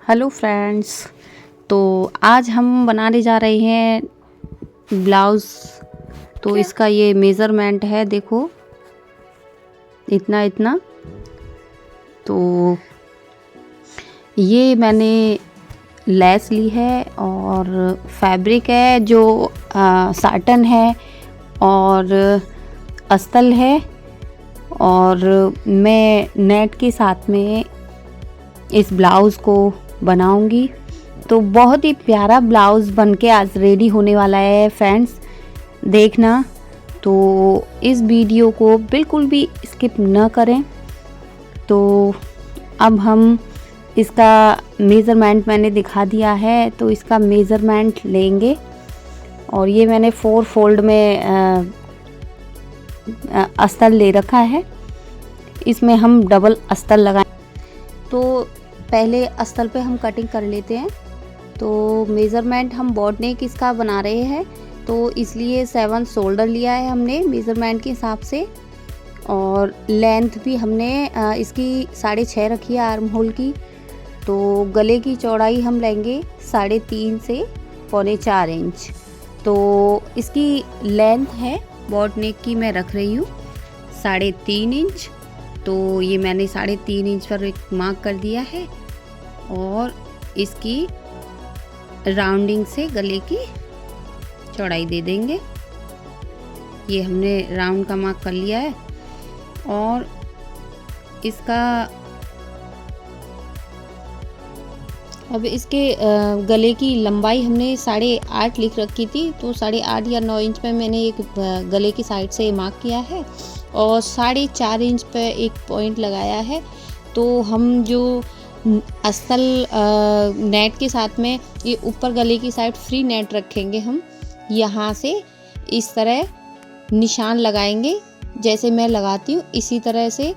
Hello friends, तो आज हम बनाने जा रहे हैं ब्लाउज़। तो इसका ये मेज़रमेंट है, देखो इतना इतना। तो ये मैंने लेस ली है और फैब्रिक है जो साटन है और अस्तर है, और मैं नेट के साथ में इस ब्लाउज़ को बनाऊंगी। तो बहुत ही प्यारा ब्लाउज़ बनके आज रेडी होने वाला है फ्रेंड्स, देखना। तो इस वीडियो को बिल्कुल भी स्किप न करें। तो अब हम इसका मेज़रमेंट मैंने दिखा दिया है, तो इसका मेज़रमेंट लेंगे। और ये मैंने 4 फोल्ड में अस्तर ले रखा है, इसमें हम डबल अस्तर लगाएं। तो पहले अस्तर पे हम कटिंग कर लेते हैं। तो मेज़रमेंट हम बॉड नेक इसका बना रहे हैं, तो इसलिए 7 शोल्डर लिया है हमने मेज़रमेंट के हिसाब से। और लेंथ भी हमने इसकी 6.5 रखी है आर्म होल की। तो गले की चौड़ाई हम लेंगे 3.5 से 3.25 इंच। तो इसकी लेंथ है बॉड नेक की मैं रख रही हूँ 3.5 इंच। तो ये मैंने 3.5 इंच पर एक मार्क कर दिया है, और इसकी राउंडिंग से गले की चौड़ाई दे देंगे। ये हमने राउंड का मार्क कर लिया है। और इसका अब इसके गले की लंबाई हमने 8.5 लिख रखी थी, तो 8.5 या 9 इंच पे मैंने एक गले की साइड से मार्क किया है, और 4.5 इंच पे एक पॉइंट लगाया है। तो हम जो अस्तर नेट के साथ में ये ऊपर गले की साइड फ्री नेट रखेंगे, हम यहाँ से इस तरह निशान लगाएंगे, जैसे मैं लगाती हूँ इसी तरह से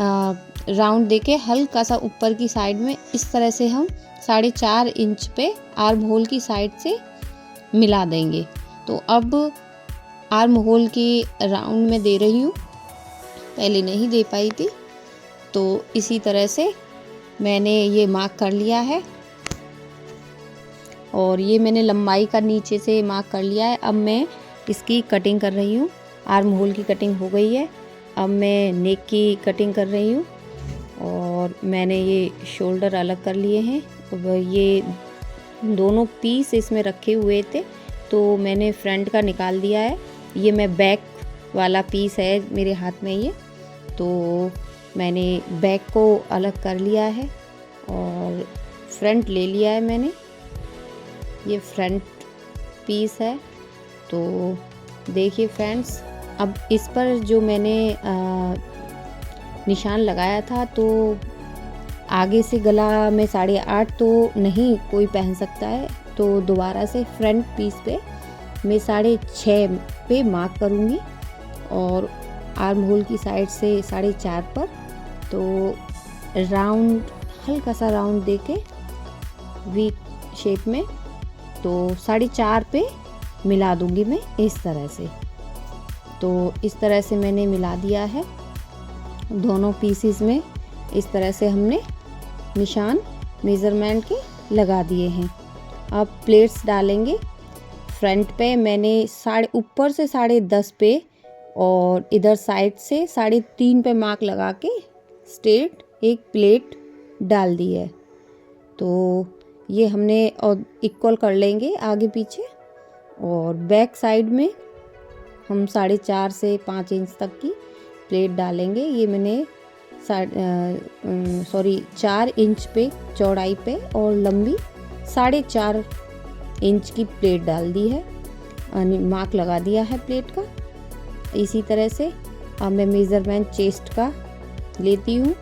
राउंड देके हल्का सा ऊपर की साइड में इस तरह से हम 4.5 इंच पे आर्म होल की साइड से मिला देंगे। तो अब आर्म होल की राउंड में दे रही हूँ, पहले नहीं दे पाई थी। तो इसी तरह से मैंने ये मार्क कर लिया है, और ये मैंने लंबाई का नीचे से मार्क कर लिया है। अब मैं इसकी कटिंग कर रही हूँ। आर्म होल की कटिंग हो गई है, अब मैं नेक की कटिंग कर रही हूँ। और मैंने ये शोल्डर अलग कर लिए हैं। अब ये दोनों पीस इसमें रखे हुए थे, तो मैंने फ्रंट का निकाल दिया है। ये मैं बैक वाला पीस है मेरे हाथ में ये, तो मैंने बैक को अलग कर लिया है और फ्रंट ले लिया है मैंने। ये फ्रंट पीस है। तो देखिए फ्रेंड्स, अब इस पर जो मैंने निशान लगाया था, तो आगे से गला में 8.5 तो नहीं कोई पहन सकता है, तो दोबारा से फ्रंट पीस पे मैं 6.5 पे मार्क करूँगी, और आर्म होल की साइड से 4.5 पर। तो राउंड हल्का सा राउंड देके वी शेप में, तो 4.5 पे मिला दूंगी मैं इस तरह से। तो इस तरह से मैंने मिला दिया है दोनों पीसेस में। इस तरह से हमने निशान मेज़रमेंट के लगा दिए हैं। अब प्लेट्स डालेंगे। फ्रंट पे मैंने ऊपर से 10.5 पे और इधर साइड से 3.5 पे मार्क लगा के स्ट्रेट एक प्लेट डाल दी है। तो ये हमने और इक्वल कर लेंगे आगे पीछे। और बैक साइड में हम 4.5 से 5 इंच तक की प्लेट डालेंगे। ये मैंने 4 इंच पे चौड़ाई पे और लंबी 4.5 इंच की प्लेट डाल दी है, मार्क लगा दिया है प्लेट का। इसी तरह से अब मैं मेज़रमेंट चेस्ट का लेती हूँ।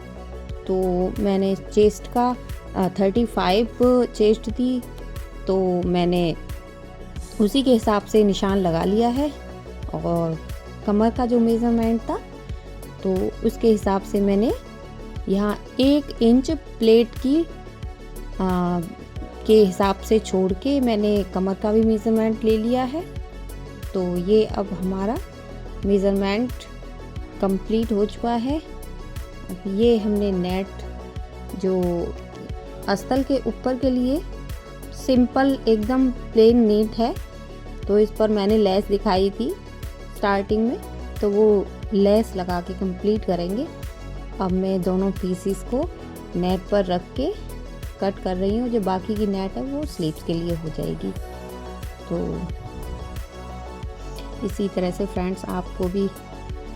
तो मैंने चेस्ट का 35 चेस्ट थी, तो मैंने उसी के हिसाब से निशान लगा लिया है। और कमर का जो मेज़रमेंट था, तो उसके हिसाब से मैंने यहाँ 1 इंच प्लेट की के हिसाब से छोड़ के मैंने कमर का भी मेज़रमेंट ले लिया है। तो ये अब हमारा मेज़रमेंट कंप्लीट हो चुका है। ये हमने नेट जो अस्तर के ऊपर के लिए सिंपल एकदम प्लेन नेट है, तो इस पर मैंने लेस दिखाई थी स्टार्टिंग में, तो वो लेस लगा के कंप्लीट करेंगे। अब मैं दोनों पीसीस को नेट पर रख के कट कर रही हूँ। जो बाकी की नेट है वो स्लीव्स के लिए हो जाएगी। तो इसी तरह से फ्रेंड्स आपको भी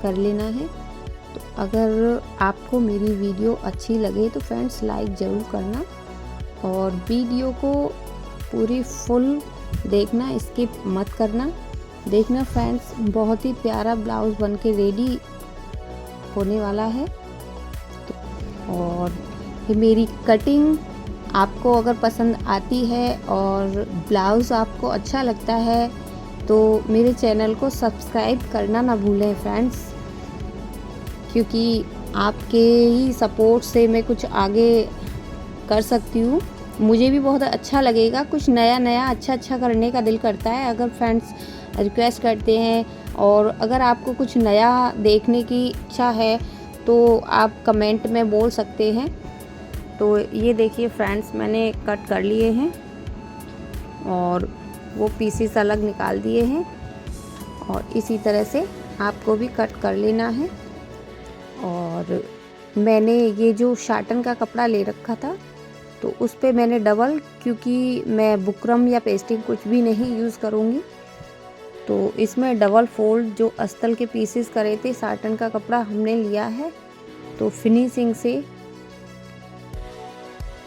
कर लेना है। तो अगर आपको मेरी वीडियो अच्छी लगे तो फ्रेंड्स लाइक ज़रूर करना और वीडियो को पूरी फुल देखना, स्किप मत करना। देखना फ्रेंड्स, बहुत ही प्यारा ब्लाउज़ बनके रेडी होने वाला है। तो और ये मेरी कटिंग आपको अगर पसंद आती है और ब्लाउज़ आपको अच्छा लगता है तो मेरे चैनल को सब्सक्राइब करना ना भूलें फ्रेंड्स, क्योंकि आपके ही सपोर्ट से मैं कुछ आगे कर सकती हूँ। मुझे भी बहुत अच्छा लगेगा, कुछ नया नया अच्छा करने का दिल करता है अगर फ्रेंड्स रिक्वेस्ट करते हैं। और अगर आपको कुछ नया देखने की इच्छा है तो आप कमेंट में बोल सकते हैं। तो ये देखिए फ्रेंड्स, मैंने कट कर लिए हैं और वो पीसेस अलग निकाल दिए हैं और इसी तरह से आपको भी कट कर लेना है। और मैंने ये जो शाटन का कपड़ा ले रखा था तो उस पे मैंने डबल, क्योंकि मैं बुकरम या पेस्टिंग कुछ भी नहीं यूज़ करूँगी, तो इसमें डबल फोल्ड जो अस्तर के पीसेस करे थे शाटन का कपड़ा हमने लिया है। तो फिनिशिंग से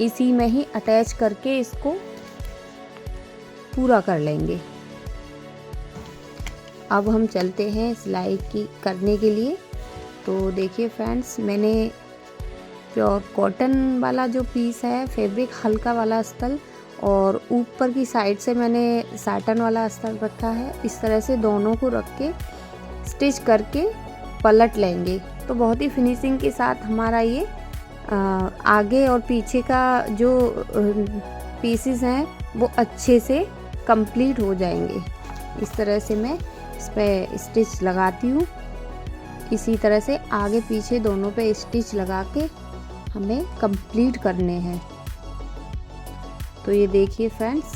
इसी में ही अटैच करके इसको पूरा कर लेंगे। अब हम चलते हैं सिलाई की करने के लिए। तो देखिए फ्रेंड्स, मैंने प्योर कॉटन वाला जो पीस है, फैब्रिक हल्का वाला अस्तर, और ऊपर की साइड से मैंने साटन वाला अस्तर रखा है। इस तरह से दोनों को रख के स्टिच करके पलट लेंगे। तो बहुत ही फिनिशिंग के साथ हमारा ये आगे और पीछे का जो पीसेस हैं वो अच्छे से कंप्लीट हो जाएंगे। इस तरह से मैं इस पर स्टिच लगाती हूँ। इसी तरह से आगे पीछे दोनों पे स्टिच लगा के हमें कंप्लीट करने हैं। तो ये देखिए फ्रेंड्स,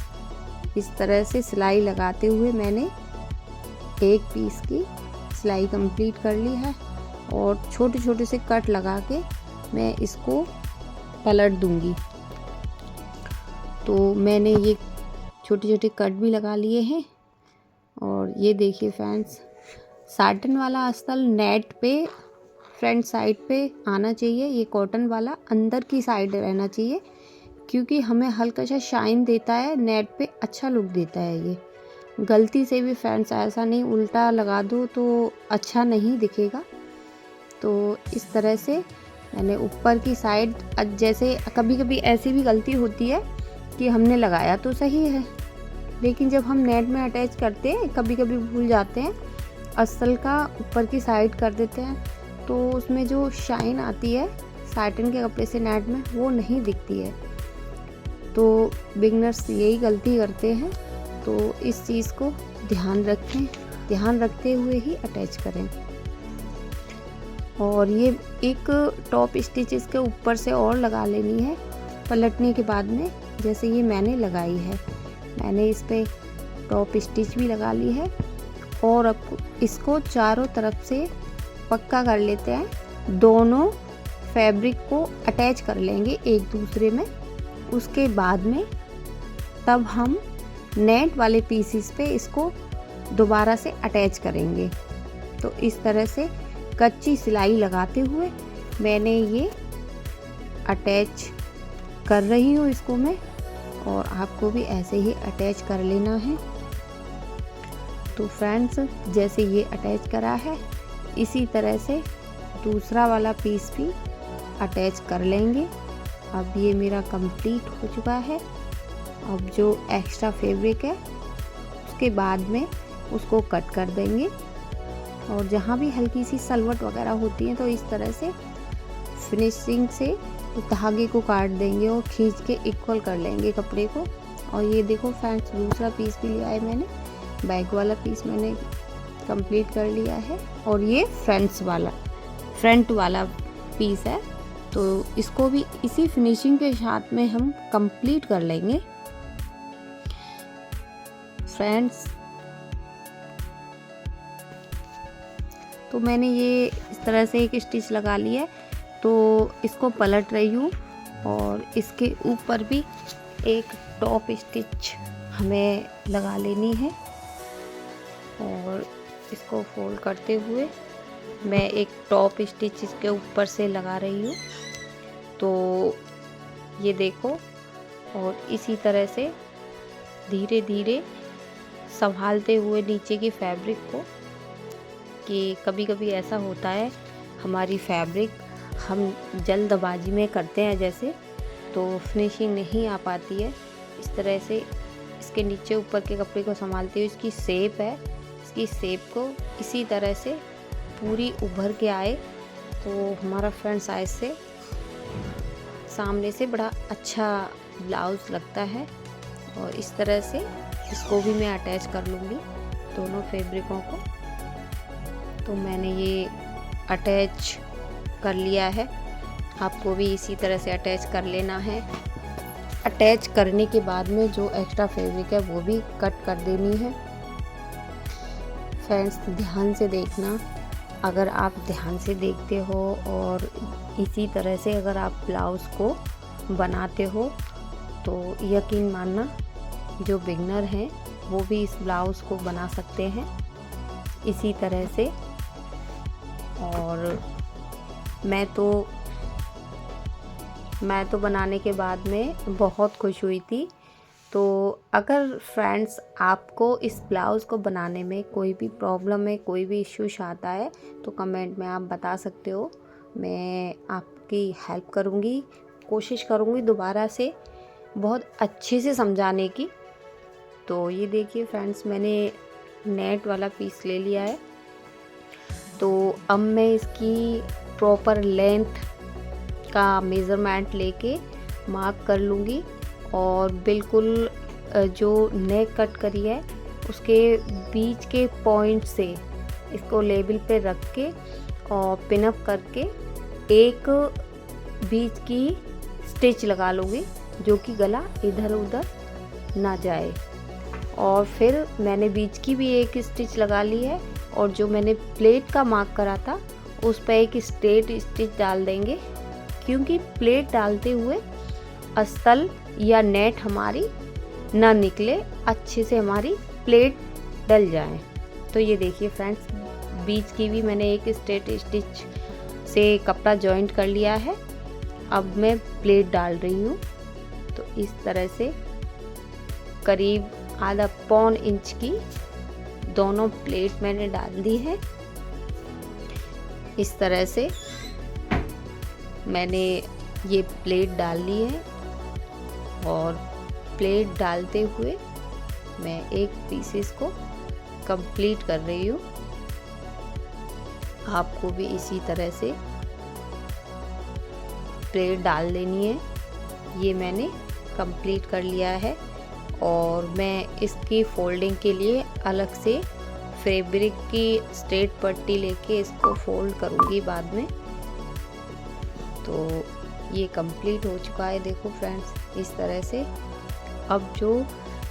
इस तरह से सिलाई लगाते हुए मैंने एक पीस की सिलाई कंप्लीट कर ली है और छोटे छोटे से कट लगा के मैं इसको पलट दूंगी। तो मैंने ये छोटे छोटे कट भी लगा लिए हैं। और ये देखिए फ्रेंड्स, साटन वाला अस्तर नेट पे फ्रंट साइड पे आना चाहिए, ये कॉटन वाला अंदर की साइड रहना चाहिए, क्योंकि हमें हल्का सा शाइन देता है, नेट पे अच्छा लुक देता है। ये गलती से भी फ्रेंड्स ऐसा नहीं उल्टा लगा दो तो अच्छा नहीं दिखेगा। तो इस तरह से मैंने ऊपर की साइड, जैसे कभी कभी ऐसी भी गलती होती है कि हमने लगाया तो सही है, लेकिन जब हम नेट में अटैच करते हैं कभी कभी भूल जाते हैं, अस्तर का ऊपर की साइड कर देते हैं, तो उसमें जो शाइन आती है साटन के कपड़े से नेट में वो नहीं दिखती है। तो बिगनर्स यही गलती करते हैं। तो इस चीज़ को ध्यान रखें, ध्यान रखते हुए ही अटैच करें। और ये एक टॉप स्टिच इसके ऊपर से और लगा लेनी है पलटने के बाद में, जैसे ये मैंने लगाई है। मैंने इस पर टॉप स्टिच भी लगा ली है और अब इसको चारों तरफ से पक्का कर लेते हैं। दोनों फैब्रिक को अटैच कर लेंगे एक दूसरे में। उसके बाद में तब हम नेट वाले पीसेस पे इसको दोबारा से अटैच करेंगे। तो इस तरह से कच्ची सिलाई लगाते हुए मैंने ये अटैच कर रही हूँ इसको मैं, और आपको भी ऐसे ही अटैच कर लेना है। तो फ्रेंड्स, जैसे ये अटैच करा है इसी तरह से दूसरा वाला पीस भी अटैच कर लेंगे। अब ये मेरा कंप्लीट हो चुका है। अब जो एक्स्ट्रा फैब्रिक है उसके बाद में उसको कट कर देंगे, और जहाँ भी हल्की सी सलवट वगैरह होती है तो इस तरह से फिनिशिंग से धागे को काट देंगे और खींच के इक्वल कर लेंगे कपड़े को। और ये देखो फ्रेंड्स, दूसरा पीस भी लिया है मैंने, बैक वाला पीस मैंने कंप्लीट कर लिया है। और ये फ्रंट वाला पीस है, तो इसको भी इसी फिनिशिंग के साथ में हम कंप्लीट कर लेंगे फ्रेंड्स। तो मैंने ये इस तरह से एक स्टिच लगा ली है, तो इसको पलट रही हूँ और इसके ऊपर भी एक टॉप स्टिच हमें लगा लेनी है और इसको फोल्ड करते हुए मैं एक टॉप स्टिच इसके ऊपर से लगा रही हूँ। तो ये देखो, और इसी तरह से धीरे धीरे संभालते हुए नीचे की फैब्रिक को, कि कभी कभी ऐसा होता है हमारी फैब्रिक हम जल्दबाजी में करते हैं जैसे, तो फिनिशिंग नहीं आ पाती है। इस तरह से इसके नीचे ऊपर के कपड़े को संभालते हुए इसकी शेप है, इसकी शेप को इसी तरह से पूरी उभर के आए तो हमारा फ्रंट साइड से सामने से बड़ा अच्छा ब्लाउज़ लगता है। और इस तरह से इसको भी मैं अटैच कर लूँगी दोनों फैब्रिकों को। तो मैंने ये अटैच कर लिया है, आपको भी इसी तरह से अटैच कर लेना है। अटैच करने के बाद में जो एक्स्ट्रा फैब्रिक है वो भी कट कर देनी है। फ्रेंड्स ध्यान से देखना, अगर आप ध्यान से देखते हो और इसी तरह से अगर आप ब्लाउज़ को बनाते हो तो यकीन मानना जो बिगनर हैं वो भी इस ब्लाउज़ को बना सकते हैं इसी तरह से। और मैं तो बनाने के बाद में बहुत खुश हुई थी। तो अगर फ्रेंड्स आपको इस ब्लाउज़ को बनाने में कोई भी प्रॉब्लम है, कोई भी इश्यूज आता है तो कमेंट में आप बता सकते हो, मैं आपकी हेल्प करूँगी, कोशिश करूँगी दोबारा से बहुत अच्छे से समझाने की। तो ये देखिए फ्रेंड्स, मैंने नेट वाला पीस ले लिया है। तो अब मैं इसकी प्रॉपर लेंथ का मेज़रमेंट लेके मार्क कर लूँगी और बिल्कुल जो नेक कट करी है उसके बीच के पॉइंट से इसको लेवल पे रख के और पिन अप करके एक बीच की स्टिच लगा लूँगी जो कि गला इधर उधर ना जाए। और फिर मैंने बीच की भी एक स्टिच लगा ली है और जो मैंने प्लेट का मार्क करा था उस पर एक स्ट्रेट स्टिच डाल देंगे, क्योंकि प्लेट डालते हुए अस्तर या नेट हमारी ना निकले, अच्छे से हमारी प्लेट डल जाए। तो ये देखिए फ्रेंड्स, बीच की भी मैंने एक स्ट्रेट स्टिच से कपड़ा जॉइंट कर लिया है। अब मैं प्लेट डाल रही हूँ। तो इस तरह से करीब आधा पौन इंच की दोनों प्लेट मैंने डाल दी है। इस तरह से मैंने ये प्लेट डाल ली है और प्लेट डालते हुए मैं एक पीसेस को कंप्लीट कर रही हूँ। आपको भी इसी तरह से प्लेट डाल देनी है। ये मैंने कंप्लीट कर लिया है और मैं इसकी फोल्डिंग के लिए अलग से फैब्रिक की स्ट्रेट पट्टी लेके इसको फोल्ड करूँगी बाद में। तो ये कंप्लीट हो चुका है, देखो फ्रेंड्स इस तरह से। अब जो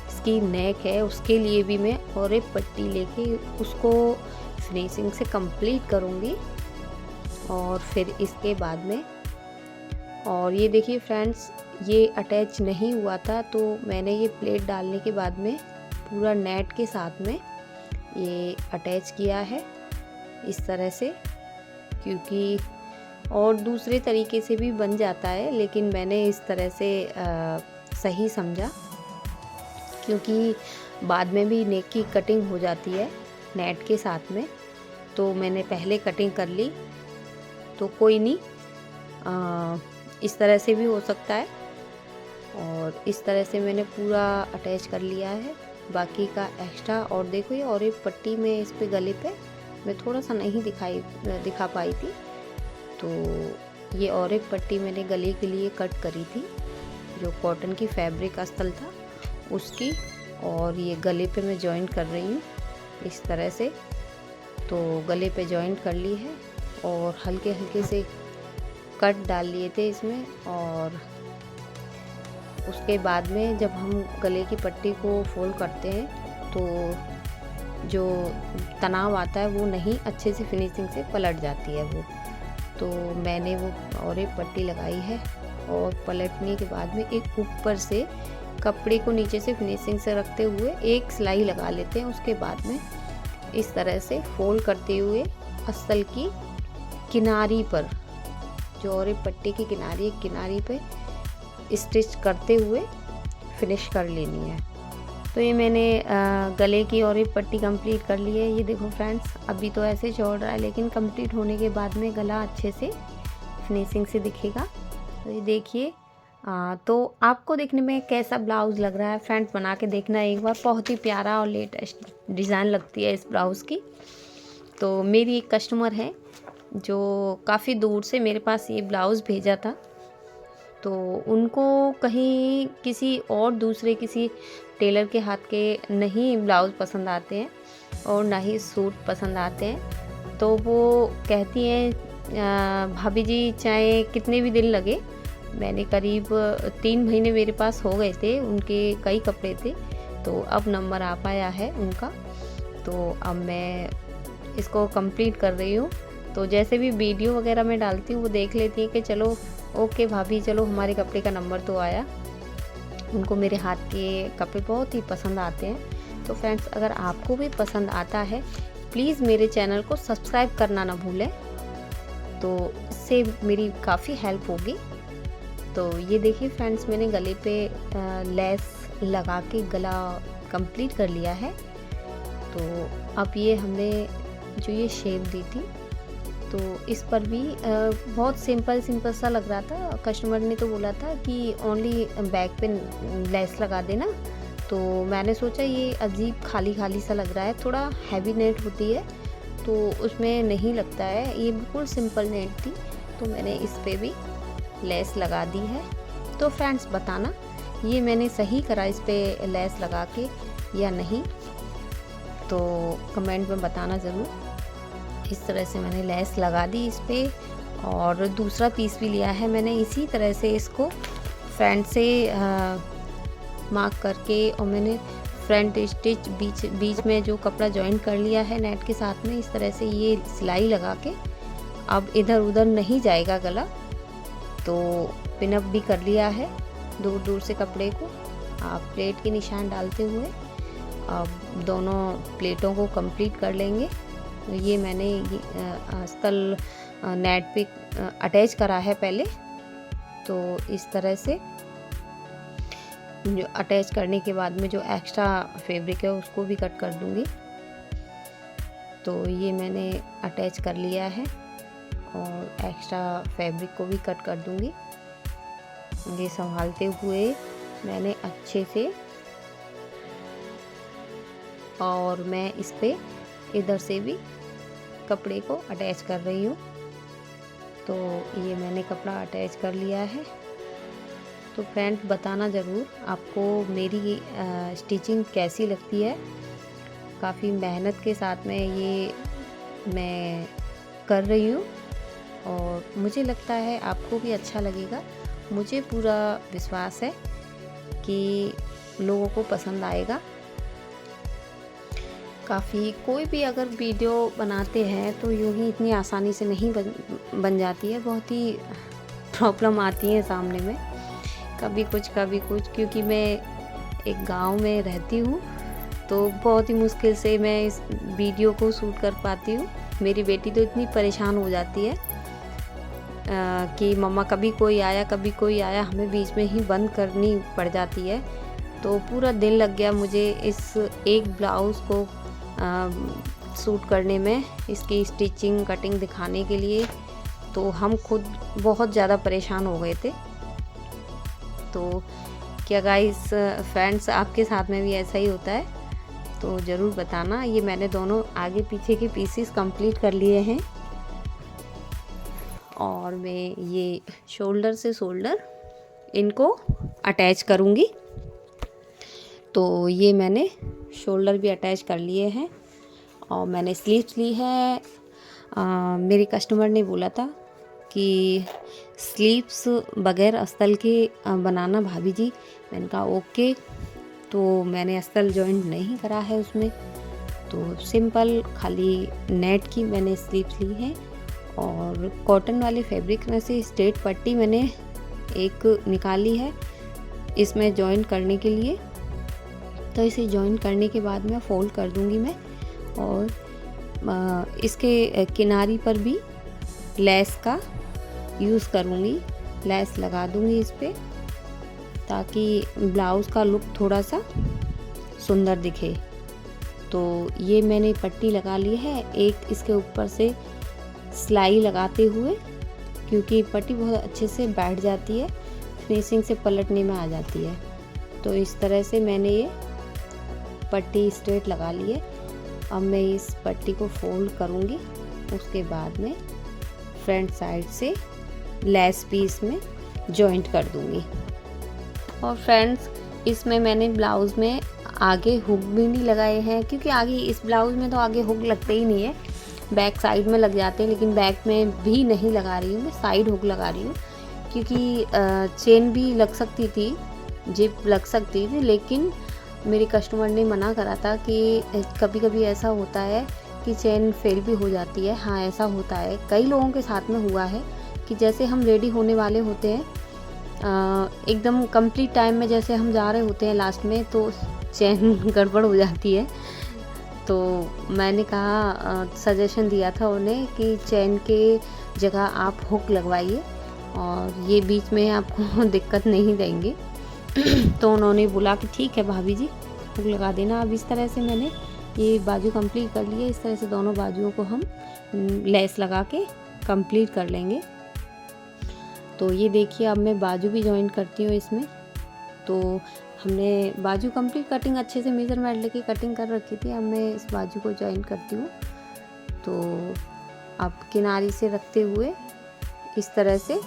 इसकी नेक है उसके लिए भी मैं और एक पट्टी लेके उसको फिनिशिंग से कंप्लीट करूँगी और फिर इसके बाद में। और ये देखिए फ्रेंड्स, ये अटैच नहीं हुआ था तो मैंने ये प्लेट डालने के बाद में पूरा नेट के साथ में ये अटैच किया है इस तरह से, क्योंकि और दूसरे तरीके से भी बन जाता है लेकिन मैंने इस तरह से सही समझा, क्योंकि बाद में भी नेक की कटिंग हो जाती है नेट के साथ में। तो मैंने पहले कटिंग कर ली, तो कोई नहीं, इस तरह से भी हो सकता है। और इस तरह से मैंने पूरा अटैच कर लिया है बाकी का एक्स्ट्रा। और देखो ये और एक पट्टी में इस पे गले पे मैं थोड़ा सा नहीं दिखा पाई थी, तो ये और एक पट्टी मैंने गले के लिए कट करी थी जो कॉटन की फैब्रिक अस्तर था उसकी, और ये गले पे मैं जॉइंट कर रही हूँ इस तरह से। तो गले पे जॉइंट कर ली है और हल्के हल्के से कट डाल लिए थे इसमें। और उसके बाद में जब हम गले की पट्टी को फोल्ड करते हैं तो जो तनाव आता है वो नहीं अच्छे से फिनिशिंग से पलट जाती है वो। तो मैंने वो और एक पट्टी लगाई है और पलटने के बाद में एक ऊपर से कपड़े को नीचे से फिनिशिंग से रखते हुए एक सिलाई लगा लेते हैं। उसके बाद में इस तरह से फोल्ड करते हुए अस्सल की किनारी पर, जो और एक पट्टी की किनारी पे स्टिच करते हुए फिनिश कर लेनी है। तो ये मैंने गले की और एक पट्टी कंप्लीट कर ली है। ये देखो फ्रेंड्स, अभी तो ऐसे चौड़ रहा है लेकिन कंप्लीट होने के बाद में गला अच्छे से फिनिशिंग से दिखेगा। तो ये देखिए, तो आपको देखने में कैसा ब्लाउज़ लग रहा है फ्रेंड्स, बना के देखना एक बार। बहुत ही प्यारा और लेटेस्ट डिज़ाइन लगती है इस ब्लाउज़ की। तो मेरी एक कस्टमर है जो काफ़ी दूर से मेरे पास ये ब्लाउज़ भेजा था। तो उनको कहीं किसी और दूसरे किसी टेलर के हाथ के नहीं ब्लाउज़ पसंद आते हैं और ना ही सूट पसंद आते हैं। तो वो कहती हैं भाभी जी चाहे कितने भी दिन लगे, मैंने करीब 3 महीने मेरे पास हो गए थे, उनके कई कपड़े थे, तो अब नंबर आ पाया है उनका। तो अब मैं इसको कंप्लीट कर रही हूँ। तो जैसे भी वीडियो वगैरह मैं डालती हूँ वो देख लेती है कि चलो ओके भाभी, चलो हमारे कपड़े का नंबर तो आया। उनको मेरे हाथ के कपड़े बहुत ही पसंद आते हैं। तो फ्रेंड्स, अगर आपको भी पसंद आता है प्लीज़ मेरे चैनल को सब्सक्राइब करना ना भूलें, तो इससे मेरी काफ़ी हेल्प होगी। तो ये देखिए फ्रेंड्स, मैंने गले पे लेस लगा के गला कंप्लीट कर लिया है। तो अब ये हमने जो ये शेप दी थी, तो इस पर भी बहुत सिंपल सा लग रहा था। कस्टमर ने तो बोला था कि ओनली बैक पे लेस लगा देना। तो मैंने सोचा ये अजीब खाली सा लग रहा है, थोड़ा हैवी नेट होती है तो उसमें नहीं लगता है, ये बिल्कुल सिंपल नेट थी। तो मैंने इस पे भी लेस लगा दी है। तो फ्रेंड्स बताना ये मैंने सही करा इस पे लेस लगा के या नहीं, तो कमेंट में बताना ज़रूर। इस तरह से मैंने लेस लगा दी इस पे, और दूसरा पीस भी लिया है मैंने इसी तरह से, इसको फ्रंट से मार्क करके और मैंने फ्रंट स्टिच बीच में जो कपड़ा जॉइन कर लिया है नेट के साथ में, इस तरह से ये सिलाई लगा के अब इधर उधर नहीं जाएगा गला। तो पिन अप भी कर लिया है दूर से कपड़े को। आप प्लेट के निशान डालते हुए अब दोनों प्लेटों को कंप्लीट कर लेंगे। ये मैंने अस्तर नेट पे अटैच करा है पहले। तो इस तरह से जो अटैच करने के बाद में जो एक्स्ट्रा फैब्रिक है उसको भी कट कर दूंगी। तो ये मैंने अटैच कर लिया है और एक्स्ट्रा फैब्रिक को भी कट कर दूंगी। ये संभालते हुए मैंने अच्छे से, और मैं इस पे इधर से भी कपड़े को अटैच कर रही हूँ। तो ये मैंने कपड़ा अटैच कर लिया है। तो फ्रेंड्स बताना ज़रूर आपको मेरी स्टिचिंग कैसी लगती है। काफ़ी मेहनत के साथ में ये मैं कर रही हूँ और मुझे लगता है आपको भी अच्छा लगेगा। मुझे पूरा विश्वास है कि लोगों को पसंद आएगा। काफ़ी कोई भी अगर वीडियो बनाते हैं तो यूँ ही इतनी आसानी से नहीं बन जाती है, बहुत ही प्रॉब्लम आती है सामने में, कभी कुछ क्योंकि मैं एक गांव में रहती हूँ तो बहुत ही मुश्किल से मैं इस वीडियो को शूट कर पाती हूँ। मेरी बेटी तो इतनी परेशान हो जाती है कि मम्मा कभी कोई आया, हमें बीच में ही बंद करनी पड़ जाती है। तो पूरा दिन लग गया मुझे इस एक ब्लाउज़ को सूट करने में, इसकी स्टिचिंग कटिंग दिखाने के लिए। तो हम खुद बहुत ज़्यादा परेशान हो गए थे। तो क्या गाइस फ्रेंड्स आपके साथ में भी ऐसा ही होता है तो ज़रूर बताना। ये मैंने दोनों आगे पीछे के पीसेस कंप्लीट कर लिए हैं और मैं ये शोल्डर से शोल्डर इनको अटैच करूँगी। तो ये मैंने शोल्डर भी अटैच कर लिए हैं और मैंने स्लीव्स ली है। मेरे कस्टमर ने बोला था कि स्लीव्स बगैर अस्तर के बनाना भाभी जी। मैंने कहा ओके। तो मैंने अस्तर जॉइंट नहीं करा है उसमें, तो सिंपल खाली नेट की मैंने स्लीव्स ली हैं। और कॉटन वाले फैब्रिक में से स्ट्रेट पट्टी मैंने एक निकाली है इसमें जॉइन करने के लिए। तो इसे जॉइन करने के बाद में फोल्ड कर दूंगी मैं, और इसके किनारी पर भी लेस का यूज़ करूंगी, लेस लगा दूंगी इस पर, ताकि ब्लाउज़ का लुक थोड़ा सा सुंदर दिखे। तो ये मैंने पट्टी लगा ली है, एक इसके ऊपर से सिलाई लगाते हुए, क्योंकि पट्टी बहुत अच्छे से बैठ जाती है, फिनिशिंग से पलटने में आ जाती है। तो इस तरह से मैंने ये पट्टी स्ट्रेट लगा ली है। अब मैं इस पट्टी को फोल्ड करूँगी, उसके बाद में फ्रंट साइड से लेस पीस में जॉइंट कर दूँगी। और फ्रेंड्स, इसमें मैंने ब्लाउज़ में आगे हुक भी नहीं लगाए हैं, क्योंकि आगे इस ब्लाउज़ में तो आगे हुक लगते ही नहीं है, बैक साइड में लग जाते हैं, लेकिन बैक में भी नहीं लगा रही हूँ मैं, साइड हुक लगा रही हूँ। क्योंकि चेन भी लग सकती थी, जिप लग सकती थी, लेकिन मेरे कस्टमर ने मना करा था कि कभी कभी ऐसा होता है कि चेन फेल भी हो जाती है। हाँ, ऐसा होता है, कई लोगों के साथ में हुआ है कि जैसे हम रेडी होने वाले होते हैं, एकदम कंप्लीट टाइम में जैसे हम जा रहे होते हैं लास्ट में, तो चेन गड़बड़ हो जाती है। तो मैंने कहा, सजेशन दिया था उन्हें कि चेन के जगह आप हुक लगवाइए और ये बीच में आपको दिक्कत नहीं देंगे। तो उन्होंने बोला कि ठीक है भाभी जी, हुक लगा देना। अब इस तरह से मैंने ये बाजू कंप्लीट कर लिया। इस तरह से दोनों बाजुओं को हम लेस लगा के कंप्लीट कर लेंगे। तो ये देखिए, अब मैं बाजू भी जॉइन करती हूँ इसमें। तो हमने बाजू कंप्लीट कटिंग अच्छे से मेजरमेंट लेके कटिंग कर रखी थी। अब मैं इस बाजू को जॉइन करती हूँ। तो अब किनारी से रखते हुए इस तरह से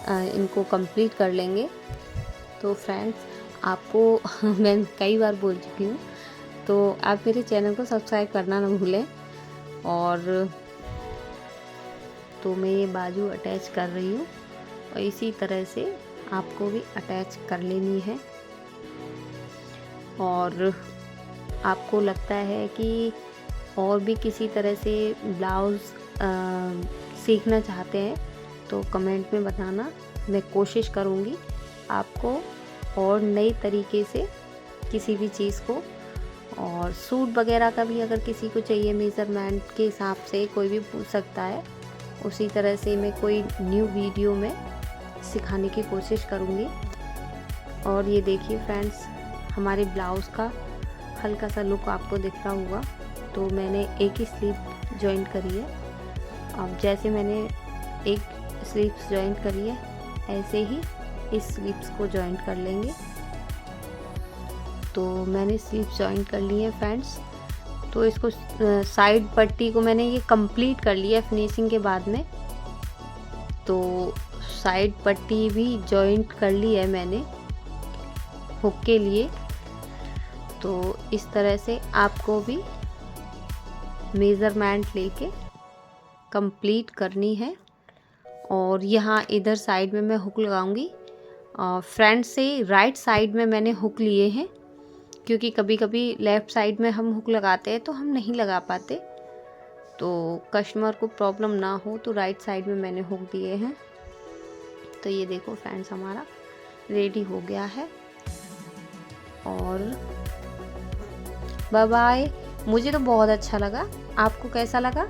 इनको कंप्लीट कर लेंगे। तो फ्रेंड्स, आपको मैं कई बार बोल चुकी हूँ, तो आप मेरे चैनल को सब्सक्राइब करना ना भूलें। और तो मैं ये बाजू अटैच कर रही हूँ, और इसी तरह से आपको भी अटैच कर लेनी है। और आपको लगता है कि और भी किसी तरह से ब्लाउज़ सीखना चाहते हैं तो कमेंट में बताना, मैं कोशिश करूँगी आपको और नए तरीके से किसी भी चीज़ को। और सूट वगैरह का भी अगर किसी को चाहिए मेज़रमेंट के हिसाब से, कोई भी पूछ सकता है। उसी तरह से मैं कोई न्यू वीडियो में सिखाने की कोशिश करूँगी। और ये देखिए फ्रेंड्स, हमारे ब्लाउज़ का हल्का सा लुक आपको दिख रहा होगा। तो मैंने एक ही स्लीव जॉइन करी है। अब जैसे मैंने एक स्लीव्स जॉइन करी है, ऐसे ही इस स्लीव्स को जॉइन कर लेंगे। तो मैंने स्लीव्स जॉइन कर ली है फ्रेंड्स। तो इसको साइड पट्टी को मैंने ये कंप्लीट कर लिया फिनिशिंग के बाद में। तो साइड पट्टी भी जॉइंट कर ली है मैंने हुक के लिए। तो इस तरह से आपको भी मेज़रमेंट लेके कंप्लीट करनी है। और यहाँ इधर साइड में मैं हुक लगाऊंगी। फ्रंट से राइट साइड में मैंने हुक लिए हैं, क्योंकि कभी कभी लेफ़्ट साइड में हम हुक लगाते हैं तो हम नहीं लगा पाते। तो कस्टमर को प्रॉब्लम ना हो, तो राइट साइड में मैंने हुक दिए हैं। तो ये देखो फ्रेंड्स, हमारा रेडी हो गया है। और बाय बाय। मुझे तो बहुत अच्छा लगा, आपको कैसा लगा?